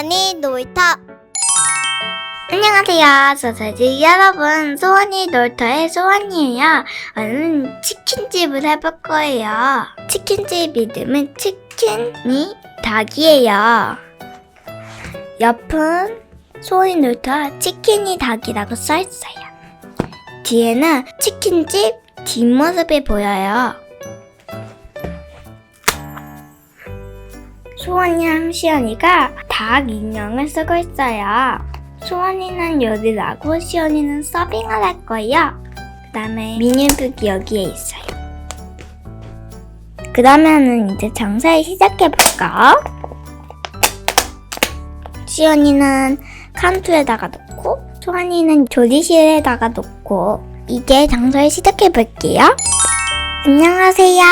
소원이 놀터. 안녕하세요, 소세지 여러분. 소원이 놀터의 소원이에요. 오늘은 치킨집을 해볼 거예요. 치킨집 이름은 치킨이 닭이에요. 옆은 소원이 놀터 치킨이 닭이라고 써있어요. 뒤에는 치킨집 뒷모습이 보여요. 소원이랑 시연이가 닭 인형을 쓰고 있어요. 소원이는 요리를 하고 시연이는 서빙을 할 거예요. 그 다음에 미니북이 여기에 있어요. 그러면은 이제 장사를 시작해볼까? 시연이는 칸투에다가 놓고 소원이는 조리실에다가 놓고 이제 장사를 시작해볼게요. 안녕하세요.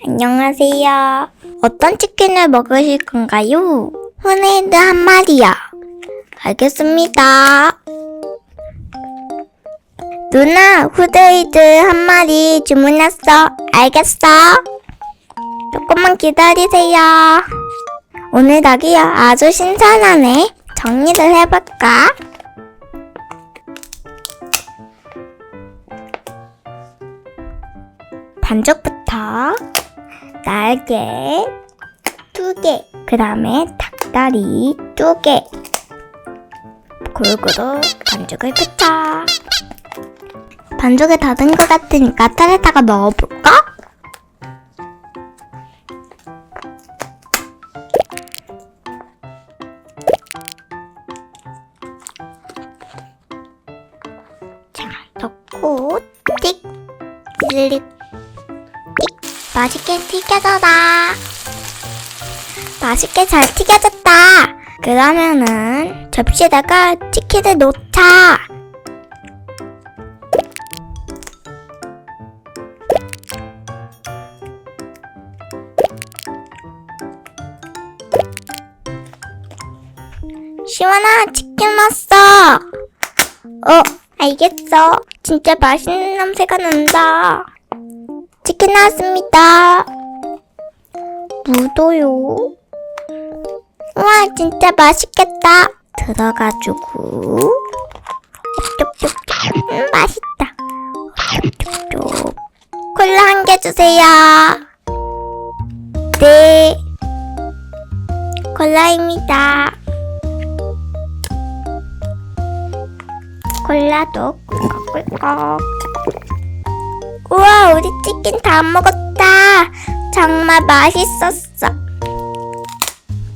안녕하세요. 어떤 치킨을 먹으실 건가요? 후네이드 한 마리요. 알겠습니다. 누나, 후데이드 한 마리 주문했어. 알겠어. 조금만 기다리세요. 오늘 닭이 아주 신선하네. 정리를 해볼까? 반죽부터 날개 2개, 그 다음에 닭다리 2개. 골고루 반죽을 펴자. 반죽이 다 된 것 같으니까 틀에다가 넣어볼까? 자, 넣고 띡, 찔릭, 띡. 맛있게 튀겨져라. 맛있게 잘 튀겨졌다. 그러면은 접시에다가 치킨을 놓자. 시원아, 치킨 왔어. 알겠어. 진짜 맛있는 냄새가 난다. 치킨 나왔습니다. 무도요. 우와, 진짜 맛있겠다. 들어가지고 쪽쪽쪽. 맛있다. 쪽쪽쪽. 콜라 한 개 주세요. 네, 콜라입니다. 콜라도 꿀꺽꿀꺽. 우와, 우리 치킨 다 먹었다. 정말 맛있었어.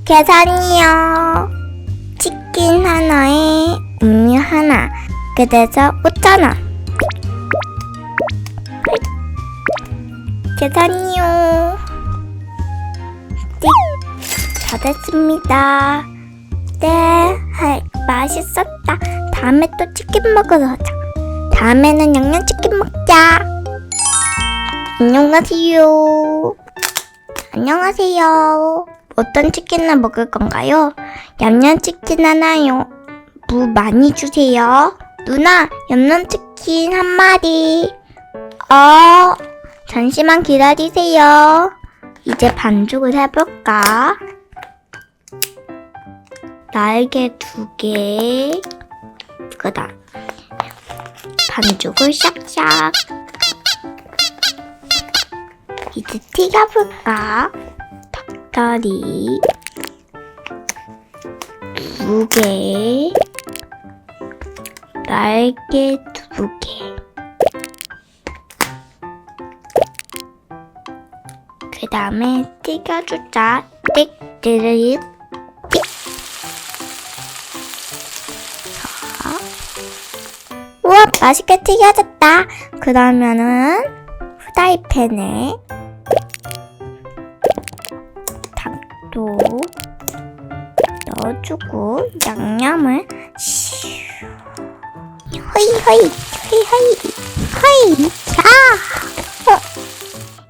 계산이요. 치킨 하나에 음료 하나. 그래서 5,000원. 계산이요. 다 됐습니다. 네, 맛있었다. 다음에 또 치킨 먹으러 가자. 다음에는 양념치킨 먹자. 안녕하세요. 안녕하세요. 어떤 치킨을 먹을 건가요? 얌얌치킨 하나요. 무 많이 주세요. 누나, 얌얌치킨 한 마리. 잠시만 기다리세요. 이제 반죽을 해볼까? 날개 2개. 그 다음 반죽을 샥샥. 이제 튀겨볼까? 닭다리 2개, 날개 2개. 그 다음에 튀겨주자. 띡, 띠르륵, 띡. 자, 우와, 맛있게 튀겨졌다. 그러면은 후라이팬에 닭도 넣어주고 양념을 허이 허이 허이 허이 허이. 자,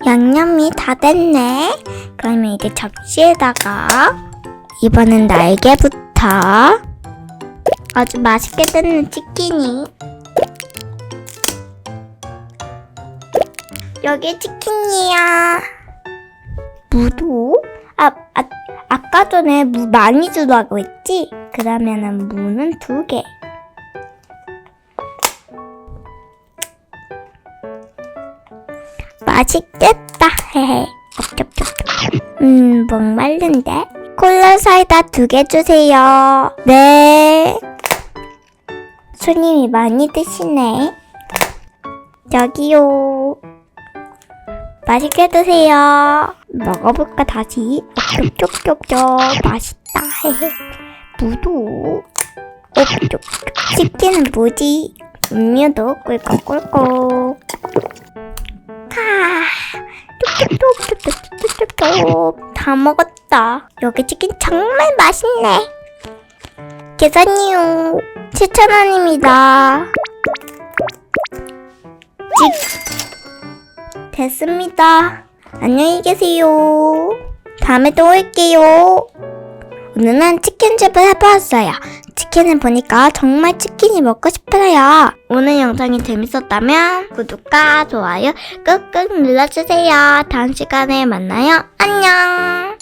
양념이 다 됐네. 그러면 이제 접시에다가 이번엔 날개부터 아주 맛있게 됐는 치킨이. 여기 치킨이야. 무도? 아까 아까 전에 무 많이 주라고 했지? 그러면은 무는 2개. 맛있겠다. 헤헤. 목마른데? 콜라 사이다 2개 주세요. 네. 손님이 많이 드시네. 여기요. 맛있게 드세요. 먹어볼까 다시? 쪽쪽쪽쪽 맛있다. 헤헤. 무도. 쪽쪽. 치킨은 뭐지? 음료도 꿀꺽꿀꺽. 쪽쪽쪽쪽쪽쪽쪽. 다 먹었다. 여기 치킨 정말 맛있네. 계산이요. 7,000원입니다. 됐습니다. 안녕히 계세요. 다음에 또 올게요. 오늘은 치킨집을 해보았어요. 치킨을 보니까 정말 치킨이 먹고 싶어요. 오늘 영상이 재밌었다면 구독과 좋아요 꾹꾹 눌러주세요. 다음 시간에 만나요. 안녕.